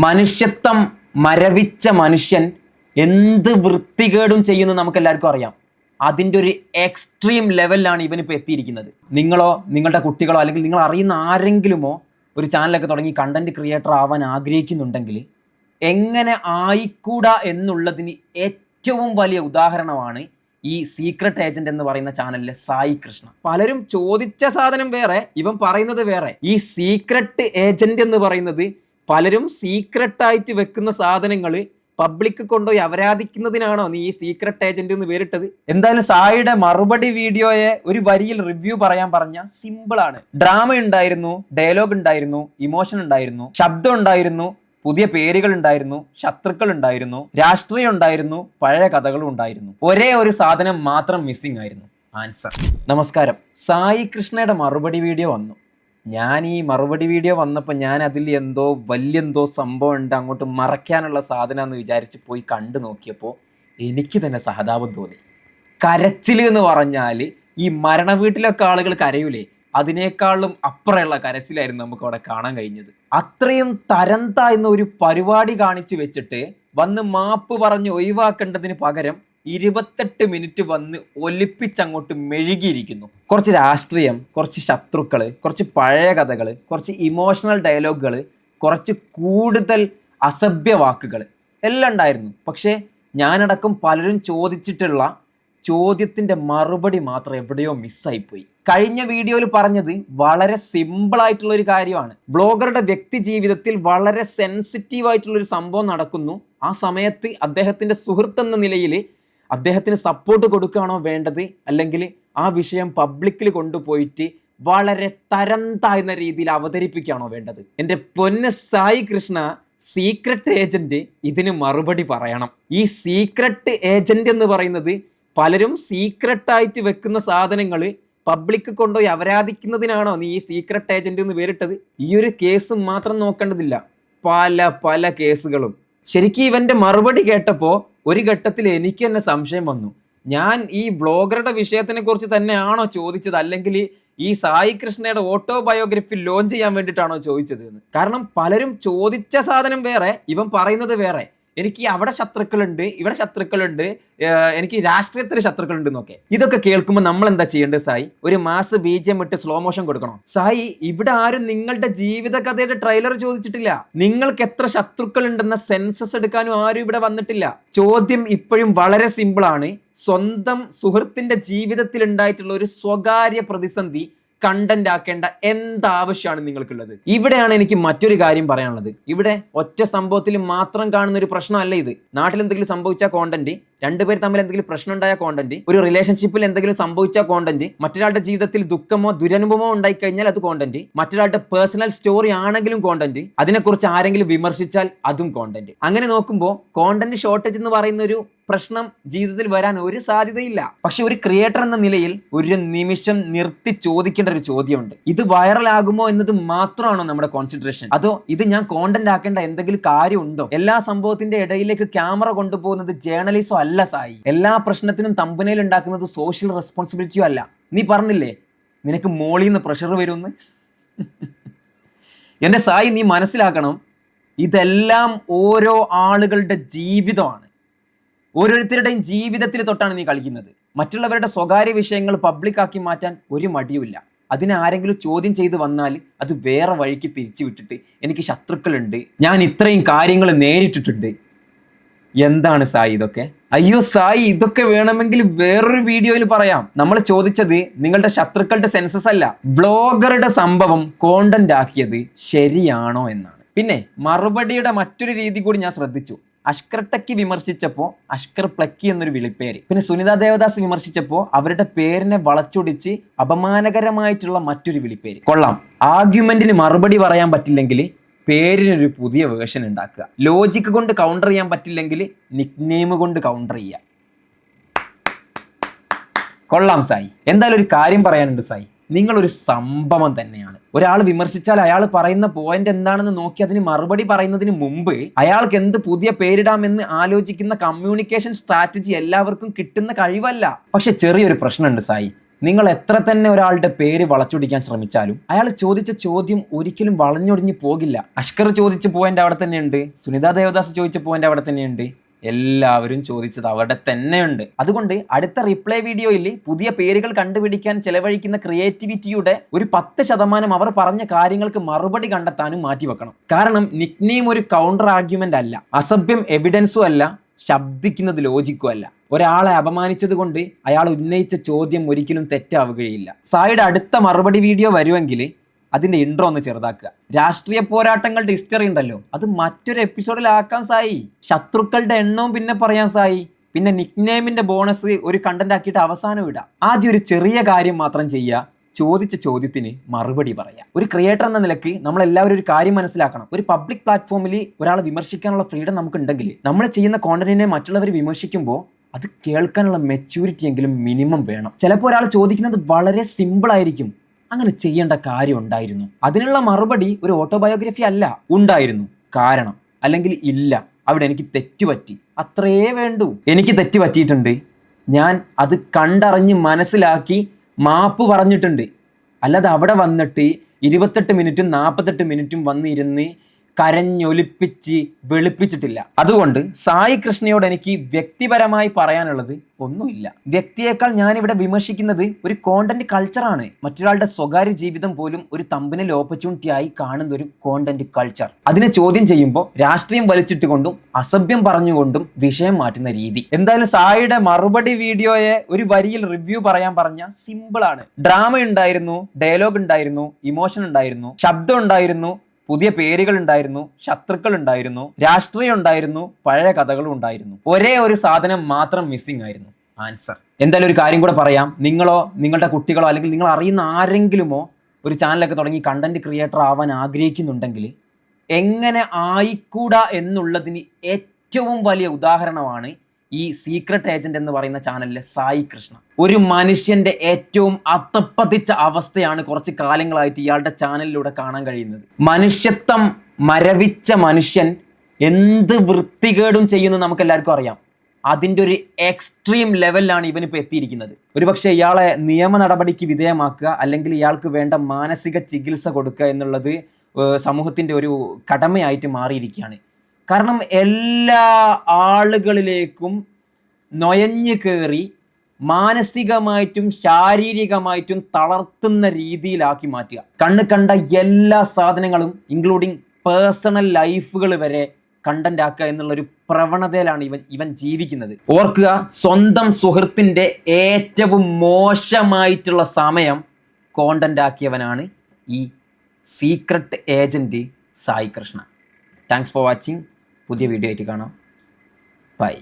മനുഷ്യത്വം മരവിച്ച മനുഷ്യൻ എന്ത് വൃത്തികേടും ചെയ്യുന്നു നമുക്ക് എല്ലാവർക്കും അറിയാം. അതിൻ്റെ ഒരു എക്സ്ട്രീം ലെവലിലാണ് ഇവനിപ്പോൾ എത്തിയിരിക്കുന്നത്. നിങ്ങളോ നിങ്ങളുടെ കുട്ടികളോ അല്ലെങ്കിൽ നിങ്ങൾ അറിയുന്ന ആരെങ്കിലുമോ ഒരു ചാനലൊക്കെ തുടങ്ങി കണ്ടന്റ് ക്രിയേറ്റർ ആവാൻ ആഗ്രഹിക്കുന്നുണ്ടെങ്കിൽ എങ്ങനെ ആയിക്കൂടാ എന്നുള്ളതിന് ഏറ്റവും വലിയ ഉദാഹരണമാണ് ഈ സീക്രട്ട് ഏജന്റ് എന്ന് പറയുന്ന ചാനലിലെ സായി കൃഷ്ണ. പലരും ചോദിച്ച സാധനം വേറെ, ഇവൻ പറയുന്നത് വേറെ. ഈ സീക്രട്ട് ഏജന്റ് എന്ന് പറയുന്നത് പലരും സീക്രട്ടായിട്ട് വെക്കുന്ന സാധനങ്ങൾ പബ്ലിക് കൊണ്ടുപോയി അപരാധിക്കുന്നതിനാണോ നീ ഈ സീക്രട്ട് ഏജന്റ് എന്ന് പേരിട്ടത്? എന്തായാലും സായിയുടെ മറുപടി വീഡിയോയെ ഒരു വരിയിൽ റിവ്യൂ പറയാൻ പറഞ്ഞ സിമ്പിളാണ്. ഡ്രാമ ഉണ്ടായിരുന്നു, ഡയലോഗ് ഉണ്ടായിരുന്നു, ഇമോഷൻ ഉണ്ടായിരുന്നു, ശബ്ദം ഉണ്ടായിരുന്നു, പുതിയ പേരുകൾ ഉണ്ടായിരുന്നു, ശത്രുക്കൾ ഉണ്ടായിരുന്നു, രാഷ്ട്രീയം ഉണ്ടായിരുന്നു, പഴയ കഥകളും ഉണ്ടായിരുന്നു. ഒരേ ഒരു സാധനം മാത്രം മിസ്സിംഗ് ആയിരുന്നു, ആൻസർ. നമസ്കാരം. സായി കൃഷ്ണയുടെ മറുപടി വീഡിയോ വന്നു. ഞാൻ ഈ മറുപടി വീഡിയോ വന്നപ്പോൾ ഞാൻ അതിൽ വലിയെന്തോ സംഭവം ഉണ്ട്, അങ്ങോട്ട് മറയ്ക്കാനുള്ള സാധനമെന്ന് വിചാരിച്ച് പോയി കണ്ടു നോക്കിയപ്പോൾ എനിക്ക് തന്നെ സഹതാപം തോന്നി. കരച്ചിൽ എന്ന് പറഞ്ഞാൽ ഈ മരണ വീട്ടിലൊക്കെ ആളുകൾ കരയൂലേ, അതിനേക്കാളും അപ്പുറമുള്ള കരച്ചിലായിരുന്നു നമുക്ക് അവിടെ കാണാൻ കഴിഞ്ഞത്. അത്രയും തരം താഴ്ന്ന ഒരു പരിപാടി കാണിച്ചു വെച്ചിട്ട് വന്ന് മാപ്പ് പറഞ്ഞ് ഒഴിവാക്കേണ്ടതിന് പകരം 28 മിനിറ്റ് വന്ന് ഒലിപ്പിച്ചങ്ങോട്ട് മെഴുകിയിരിക്കുന്നു. കുറച്ച് രാഷ്ട്രീയം, കുറച്ച് ശത്രുക്കൾ, കുറച്ച് പഴയ കഥകൾ, കുറച്ച് ഇമോഷണൽ ഡയലോഗുകൾ, കുറച്ച് കൂടുതൽ അസഭ്യ വാക്കുകൾ എല്ലാം ഉണ്ടായിരുന്നു. പക്ഷേ ഞാനടക്കം പലരും ചോദിച്ചിട്ടുള്ള ചോദ്യത്തിൻ്റെ മറുപടി മാത്രം എവിടെയോ മിസ്സായിപ്പോയി. കഴിഞ്ഞ വീഡിയോയിൽ പറഞ്ഞത് വളരെ സിമ്പിളായിട്ടുള്ള ഒരു കാര്യമാണ്. ബ്ലോഗറുടെ വ്യക്തി ജീവിതത്തിൽ വളരെ സെൻസിറ്റീവ് ആയിട്ടുള്ളൊരു സംഭവം നടക്കുന്നു. ആ സമയത്ത് അദ്ദേഹത്തിൻ്റെ സുഹൃത്ത് എന്ന നിലയിൽ അദ്ദേഹത്തിന് സപ്പോർട്ട് കൊടുക്കുകയാണോ വേണ്ടത്, അല്ലെങ്കിൽ ആ വിഷയം പബ്ലിക്കിൽ കൊണ്ടുപോയിട്ട് വളരെ തരം താഴ്ന്ന രീതിയിൽ അവതരിപ്പിക്കുകയാണോ വേണ്ടത്? എൻ്റെ പൊന്ന് സായി കൃഷ്ണ, സീക്രട്ട് ഏജന്റ് ഇതിന് മറുപടി പറയണം. ഈ സീക്രട്ട് ഏജന്റ് എന്ന് പറയുന്നത് പലരും സീക്രട്ടായിട്ട് വെക്കുന്ന സാധനങ്ങൾ പബ്ലിക് കൊണ്ടുപോയി അപരാധിക്കുന്നതിനാണോ നീ ഈ സീക്രട്ട് ഏജന്റ് എന്ന് പേരിട്ടത്? ഈ ഒരു കേസ് മാത്രം നോക്കേണ്ടതില്ല, പല പല കേസുകളും. ശരിക്കും ഇവന്റെ മറുപടി കേട്ടപ്പോൾ ഒരു ഘട്ടത്തിൽ എനിക്ക് തന്നെ സംശയം വന്നു. ഞാൻ ഈ ബ്ലോഗറുടെ വിഷയത്തിനെ കുറിച്ച് തന്നെയാണോ ചോദിച്ചത്, അല്ലെങ്കിൽ ഈ സായി കൃഷ്ണയുടെ ഓട്ടോബയോഗ്രഫി ലോഞ്ച് ചെയ്യാൻ വേണ്ടിയിട്ടാണോ ചോദിച്ചത് എന്ന്? കാരണം പലരും ചോദിച്ച സാധനം വേറെ, ഇവൻ പറയുന്നത് വേറെ. എനിക്ക് അവിടെ ശത്രുക്കളുണ്ട്, ഇവിടെ ശത്രുക്കളുണ്ട്, എനിക്ക് രാഷ്ട്രീയത്തിൽ ശത്രുക്കളുണ്ട് എന്നൊക്കെ. ഇതൊക്കെ കേൾക്കുമ്പോൾ നമ്മൾ എന്താ ചെയ്യേണ്ടത് സായി? ഒരു മാസ് BGM ഇട്ട് സ്ലോ മോഷൻ കൊടുക്കണം. സായി, ഇവിടെ ആരും നിങ്ങളുടെ ജീവിത കഥയുടെ ട്രെയിലർ ചോദിച്ചിട്ടില്ല. നിങ്ങൾക്ക് എത്ര ശത്രുക്കൾ ഉണ്ടെന്ന സെൻസസ് എടുക്കാനും ആരും ഇവിടെ വന്നിട്ടില്ല. ചോദ്യം ഇപ്പോഴും വളരെ സിമ്പിളാണ്. സ്വന്തം സുഹൃത്തിന്റെ ജീവിതത്തിൽ ഉണ്ടായിട്ടുള്ള ഒരു സ്വകാര്യ പ്രതിസന്ധി കണ്ടന്റ് ആക്കേണ്ട എന്താവശ്യമാണ് നിങ്ങൾക്കുള്ളത്? ഇവിടെയാണ് എനിക്ക് മറ്റൊരു കാര്യം പറയാനുള്ളത്. ഇവിടെ ഒറ്റ സംഭവത്തിൽ മാത്രം കാണുന്ന ഒരു പ്രശ്നമല്ല ഇത്. നാട്ടിൽ എന്തെങ്കിലും സംഭവിച്ച കോണ്ടന്റ്, രണ്ടുപേർ തമ്മിൽ എന്തെങ്കിലും പ്രശ്നം ഉണ്ടായ കോണ്ടന്റ്, ഒരു റിലേഷൻഷിപ്പിൽ എന്തെങ്കിലും സംഭവിച്ച കോണ്ടന്റ്, മറ്റൊരാളുടെ ജീവിതത്തിൽ ദുഃഖമോ ദുരനുഭവമോ ഉണ്ടായി കഴിഞ്ഞാൽ അത് കോണ്ടന്റ്, മറ്റൊരാളുടെ പേഴ്സണൽ സ്റ്റോറി ആണെങ്കിലും കോണ്ടന്റ്, അതിനെക്കുറിച്ച് ആരെങ്കിലും വിമർശിച്ചാൽ അതും കോണ്ടന്റ്. അങ്ങനെ നോക്കുമ്പോൾ കോണ്ടന്റ് ഷോർട്ടേജ് എന്ന് പറയുന്ന ഒരു പ്രശ്നം ജീവിതത്തിൽ വരാൻ ഒരു സാധ്യതയില്ല. പക്ഷെ ഒരു ക്രിയേറ്റർ എന്ന നിലയിൽ ഒരു നിമിഷം നിർത്തി ചോദിക്കേണ്ട ഒരു ചോദ്യമുണ്ട്. ഇത് വൈറലാകുമോ എന്നത് മാത്രമാണോ നമ്മുടെ കോൺസെൻട്രേഷൻ, അതോ ഇത് ഞാൻ കോണ്ടന്റ് ആക്കേണ്ട എന്തെങ്കിലും കാര്യമുണ്ടോ? എല്ലാ സംഭവത്തിന്റെ ഇടയിലേക്ക് ക്യാമറ കൊണ്ടുപോകുന്നത് ജേർണലിസം അല്ല സായി. എല്ലാ പ്രശ്നത്തിനും തമ്പനയിൽ ഉണ്ടാക്കുന്നത് സോഷ്യൽ റെസ്പോൺസിബിലിറ്റിയും അല്ല. നീ പറഞ്ഞില്ലേ നിനക്ക് മോളിൽ നിന്ന് പ്രഷർ വരുമെന്ന്? എൻ്റെ സായി, നീ മനസ്സിലാക്കണം, ഇതെല്ലാം ഓരോ ആളുകളുടെ ജീവിതമാണ്. ഓരോരുത്തരുടെയും ജീവിതത്തിൽ തൊട്ടാണ് നീ കളിക്കുന്നത്. മറ്റുള്ളവരുടെ സ്വകാര്യ വിഷയങ്ങൾ പബ്ലിക്കാക്കി മാറ്റാൻ ഒരു മടിയുമില്ല. അതിനെ ആരെങ്കിലും ചോദ്യം ചെയ്ത് വന്നാൽ അത് വേറെ വഴിക്ക് തിരിച്ചു വിട്ടിട്ട് എനിക്ക് ശത്രുക്കളുണ്ട്, ഞാൻ ഇത്രയും കാര്യങ്ങൾ നേരിട്ടിട്ടുണ്ട്. എന്താണ് സായി ഇതൊക്കെ? അയ്യോ സായി, ഇതൊക്കെ വേണമെങ്കിൽ വേറൊരു വീഡിയോയിൽ പറയാം. നമ്മൾ ചോദിച്ചത് നിങ്ങളുടെ ശത്രുക്കളുടെ സെൻസസ് അല്ല, വ്ലോഗറുടെ സംഭവം കോണ്ടന്റ് ആക്കിയത് ശരിയാണോ എന്നാണ്. പിന്നെ മറുപടിയുടെ മറ്റൊരു രീതി കൂടി ഞാൻ ശ്രദ്ധിച്ചു. അഷ്കർ ടെക്കി വിമർശിച്ചപ്പോൾ അഷ്കർ പ്ലക്കി എന്നൊരു വിളിപ്പേര്, പിന്നെ സുനിത ദേവദാസ് വിമർശിച്ചപ്പോൾ അവരുടെ പേരിനെ വളച്ചൊടിച്ച് അപമാനകരമായിട്ടുള്ള മറ്റൊരു വിളിപ്പേര്. കൊള്ളാം. ആർഗ്യുമെന്റിന് മറുപടി പറയാൻ പറ്റില്ലെങ്കിൽ പേരിനൊരു പുതിയ വേർഷൻ ഉണ്ടാക്കുക. ലോജിക്ക് കൊണ്ട് കൗണ്ടർ ചെയ്യാൻ പറ്റില്ലെങ്കിൽ നിക്നെയിം കൊണ്ട് കൗണ്ടർ ചെയ്യുക. കൊള്ളാം സായി. എന്തായാലും ഒരു കാര്യം പറയാനുണ്ട് സായി, നിങ്ങളൊരു സംഭവം തന്നെയാണ്. ഒരാൾ വിമർശിച്ചാൽ അയാൾ പറയുന്ന പോയിന്റ് എന്താണെന്ന് നോക്കി അതിന് മറുപടി പറയുന്നതിന് മുമ്പ് അയാൾക്ക് എന്ത് പുതിയ പേരിടാമെന്ന് ആലോചിക്കുന്ന കമ്മ്യൂണിക്കേഷൻ സ്ട്രാറ്റജി എല്ലാവർക്കും കിട്ടുന്ന കഴിവല്ല. പക്ഷെ ചെറിയൊരു പ്രശ്നമുണ്ട് സായി. നിങ്ങൾ എത്ര തന്നെ ഒരാളുടെ പേര് വളച്ചൊടിക്കാൻ ശ്രമിച്ചാലും അയാൾ ചോദിച്ച ചോദ്യം ഒരിക്കലും വളഞ്ഞൊടിഞ്ഞു പോകില്ല. അഷ്കർ ചോദിച്ചു പോയിന്റ് അവിടെ തന്നെയുണ്ട്, സുനിത ദേവദാസ് ചോദിച്ചു പോയിന്റ് അവിടെ തന്നെയുണ്ട്, എല്ലാവരും ചോദിച്ചത് അവിടെ തന്നെയുണ്ട്. അതുകൊണ്ട് അടുത്ത റിപ്ലൈ വീഡിയോയിൽ പുതിയ പേരുകൾ കണ്ടുപിടിക്കാൻ ചെലവഴിക്കുന്ന ക്രിയേറ്റിവിറ്റിയുടെ ഒരു 10% അവർ പറഞ്ഞ കാര്യങ്ങൾക്ക് മറുപടി കണ്ടെത്താനും മാറ്റിവെക്കണം. കാരണം നിക്നെയിം ഒരു കൗണ്ടർ ആർഗ്യുമെന്റ് അല്ല, അസഭ്യം എവിഡൻസും അല്ല, ശബ്ദിക്കുന്നത് ലോജിക്കും അല്ല. ഒരാളെ അപമാനിച്ചത് കൊണ്ട് അയാൾ ഉന്നയിച്ച ചോദ്യം ഒരിക്കലും തെറ്റാവുകയില്ല. സായിയുടെ അടുത്ത മറുപടി വീഡിയോ വരുമെങ്കിൽ അതിന്റെ ഇൻട്രോ ഒന്ന് ചെറുതാക്കുക. രാഷ്ട്രീയ പോരാട്ടങ്ങളുടെ ഹിസ്റ്ററി ഉണ്ടല്ലോ, അത് മറ്റൊരു എപ്പിസോഡിലാക്കാൻ സായി. ശത്രുക്കളുടെ എണ്ണവും പിന്നെ പറയാൻ സായി. പിന്നെ നിക്നെയിമിന്റെ ബോണസ് ഒരു കണ്ടന്റ് ആക്കിയിട്ട് അവസാനം ഇടാം. ആദ്യം ഒരു ചെറിയ കാര്യം മാത്രം ചെയ്യുക, ചോദിച്ച ചോദ്യത്തിന് മറുപടി പറയാം. ഒരു ക്രിയേറ്റർ എന്ന നിലയ്ക്ക് നമ്മൾ എല്ലാവരും ഒരു കാര്യം മനസ്സിലാക്കണം. ഒരു പബ്ലിക് പ്ലാറ്റ്ഫോമിൽ ഒരാളെ വിമർശിക്കാനുള്ള ഫ്രീഡം നമുക്ക് ഉണ്ടെങ്കിൽ നമ്മൾ ചെയ്യുന്ന കോണ്ടന്റിനെ മറ്റുള്ളവർ വിമർശിക്കുമ്പോൾ അത് കേൾക്കാനുള്ള മെച്യൂരിറ്റി എങ്കിലും മിനിമം വേണം. ചിലപ്പോൾ ഒരാൾ ചോദിക്കുന്നത് വളരെ സിമ്പിൾ ആയിരിക്കും, അങ്ങനെ ചെയ്യേണ്ട കാര്യം ഉണ്ടായിരുന്നു. അതിനുള്ള മറുപടി ഒരു ഓട്ടോബയോഗ്രഫി അല്ല, ഉണ്ടായിരുന്നു, കാരണം, അല്ലെങ്കിൽ ഇല്ല, അവിടെ എനിക്ക് തെറ്റുപറ്റി, അത്രേ വേണ്ടൂ. എനിക്ക് തെറ്റ് പറ്റിയിട്ടുണ്ട്, ഞാൻ അത് കണ്ടറിഞ്ഞ് മനസ്സിലാക്കി മാപ്പ് പറഞ്ഞിട്ടുണ്ട്. അല്ലാതെ അവിടെ വന്നിട്ട് 28 മിനിറ്റും 48 മിനിറ്റും വന്നിരുന്ന് കരഞ്ഞൊലിപ്പിച്ച് വെളുപ്പിച്ചിട്ടില്ല. അതുകൊണ്ട് സായി കൃഷ്ണയോട് എനിക്ക് വ്യക്തിപരമായി പറയാനുള്ളത് ഒന്നുമില്ല. വ്യക്തിയേക്കാൾ ഞാനിവിടെ വിമർശിക്കുന്നത് ഒരു കോണ്ടന്റ് കൾച്ചറാണ്. മറ്റൊരാളുടെ സ്വകാര്യ ജീവിതം പോലും ഒരു തമ്പനിൽ ഓപ്പർച്യൂണിറ്റി ആയി കാണുന്ന ഒരു കോണ്ടന്റ് കൾച്ചർ. അതിനെ ചോദ്യം ചെയ്യുമ്പോൾ രാഷ്ട്രീയം വലിച്ചിട്ടുകൊണ്ടും അസഭ്യം പറഞ്ഞുകൊണ്ടും വിഷയം മാറ്റുന്ന രീതി. എന്തായാലും സായിയുടെ മറുപടി വീഡിയോയെ ഒരു വരിയിൽ റിവ്യൂ പറയാൻ പറഞ്ഞ സിമ്പിളാണ്. ഡ്രാമ ഉണ്ടായിരുന്നു, ഡയലോഗ് ഉണ്ടായിരുന്നു, ഇമോഷൻ ഉണ്ടായിരുന്നു, ശബ്ദം ഉണ്ടായിരുന്നു, പുതിയ പേരുകൾ ഉണ്ടായിരുന്നു, ശത്രുക്കൾ ഉണ്ടായിരുന്നു, രാഷ്ട്രീയം ഉണ്ടായിരുന്നു, പഴയ കഥകളും ഉണ്ടായിരുന്നു. ഒരേ ഒരു സാധനം മാത്രം മിസ്സിംഗ് ആയിരുന്നു, ആൻസർ. എന്തായാലും ഒരു കാര്യം കൂടെ പറയാം. നിങ്ങളോ നിങ്ങളുടെ കുട്ടികളോ അല്ലെങ്കിൽ നിങ്ങൾ അറിയുന്ന ആരെങ്കിലുമോ ഒരു ചാനലൊക്കെ തുടങ്ങി കണ്ടന്റ് ക്രിയേറ്റർ ആവാൻ ആഗ്രഹിക്കുന്നുണ്ടെങ്കിൽ എങ്ങനെ ആയിക്കൂടാ എന്നുള്ളതിന് ഏറ്റവും വലിയ ഉദാഹരണമാണ് ഈ സീക്രട്ട് ഏജന്റ് എന്ന് പറയുന്ന ചാനലിലെ സായി കൃഷ്ണ. ഒരു മനുഷ്യന്റെ ഏറ്റവും അത്തപ്പതിച്ച അവസ്ഥയാണ് കുറച്ച് കാലങ്ങളായിട്ട് ഇയാളുടെ ചാനലിലൂടെ കാണാൻ കഴിയുന്നത്. മനുഷ്യത്വം മരവിച്ച മനുഷ്യൻ എന്ത് വൃത്തികേടും ചെയ്യുന്നു നമുക്ക് എല്ലാവർക്കും അറിയാം. അതിൻ്റെ ഒരു എക്സ്ട്രീം ലെവലിലാണ് ഇവനിപ്പോൾ എത്തിയിരിക്കുന്നത്. ഒരുപക്ഷെ ഇയാളെ നിയമ നടപടിക്ക് വിധേയമാക്കുക അല്ലെങ്കിൽ ഇയാൾക്ക് വേണ്ട മാനസിക ചികിത്സ കൊടുക്കുക എന്നുള്ളത് സമൂഹത്തിൻ്റെ ഒരു കടമയായിട്ട് മാറിയിരിക്കുകയാണ്. കാരണം എല്ലാ ആളുകളിലേക്കും നൊയഞ്ഞു കയറി മാനസികമായിട്ടും ശാരീരികമായിട്ടും തളർത്തുന്ന രീതിയിലാക്കി മാറ്റുക. കണ്ണ് കണ്ട എല്ലാ സാധനങ്ങളും ഇൻക്ലൂഡിങ് പേഴ്സണൽ ലൈഫുകൾ വരെ കണ്ടന്റ് ആക്കുക എന്നുള്ളൊരു പ്രവണതയിലാണ് ഇവൻ ജീവിക്കുന്നത്. ഓർക്കുക, സ്വന്തം സുഹൃത്തിൻ്റെ ഏറ്റവും മോശമായിട്ടുള്ള സമയം കോണ്ടന്റ് ആക്കിയവനാണ് ഈ secret agent Sai Krishna. Thanks for watching. പുതിയ വീഡിയോ ആയിട്ട് കാണാം. ബൈ.